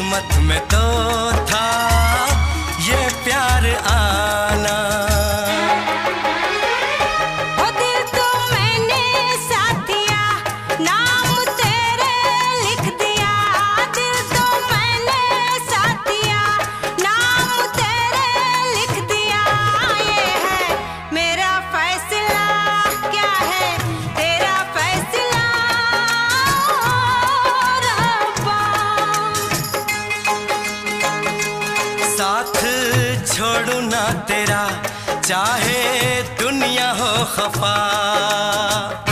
किस्मत में तो था ये प्यार आना। ओ दिल तो मैंने साथ दिया, नाम तेरे लिख दिया। दिल तो मैंने साथ दिया, नाम तेरे लिख दिया। ये है मेरा फैसला, क्या है तेरा फैसला रब्बा। साथ छोड़ू ना तेरा, चाहे दुनिया हो खफा।